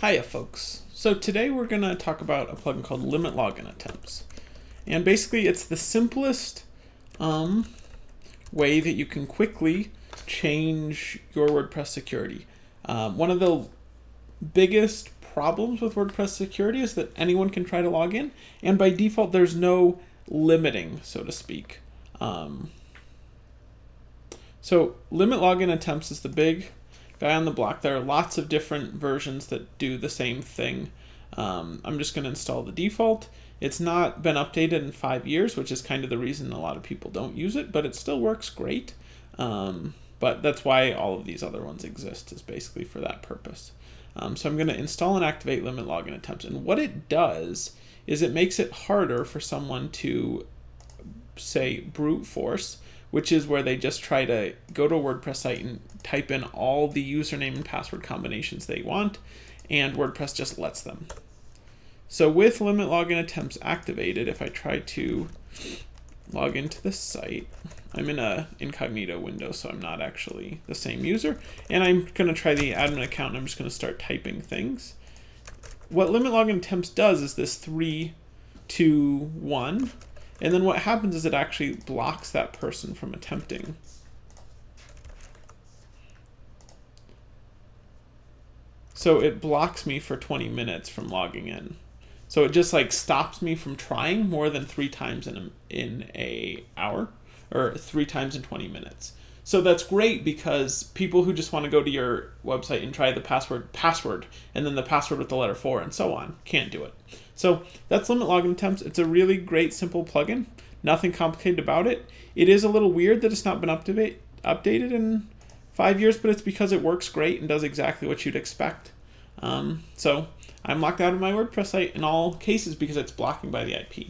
Hiya folks. So today we're going to talk about a plugin called Limit Login Attempts. And basically it's the simplest way that you can quickly change your WordPress security. One of the biggest problems with WordPress security is that anyone can try to log in, and by default there's no limiting, so to speak. So Limit Login Attempts is the big guy on the block. There are lots of different versions that do the same thing. I'm just going to install the default. It's not been updated in 5 years, which is kind of the reason a lot of people don't use it, but it still works great. But that's why all of these other ones exist, is basically for that purpose. So I'm going to install and activate Limit Login Attempts. And what it does is it makes it harder for someone to, say, brute force, which is where they just try to go to a WordPress site and type in all the username and password combinations they want, and WordPress just lets them. So with Limit Login Attempts activated, if I try to log into the site, I'm in a incognito window, so I'm not actually the same user, and I'm going to try the admin account, and I'm just going to start typing things. What Limit Login Attempts does is this 3, 2, 1, and then what happens is it actually blocks that person from attempting. So it blocks me for 20 minutes from logging in. So it just like stops me from trying more than 3 times in a hour, or 3 times in 20 minutes. So that's great because people who just want to go to your website and try the password, and then the password with the letter 4 and so on, can't do it. So that's Limit Login Attempts. It's a really great, simple plugin. Nothing complicated about it. It is a little weird that it's not been updated in 5 years, but it's because it works great and does exactly what you'd expect. So I'm locked out of my WordPress site in all cases because it's blocking by the IP.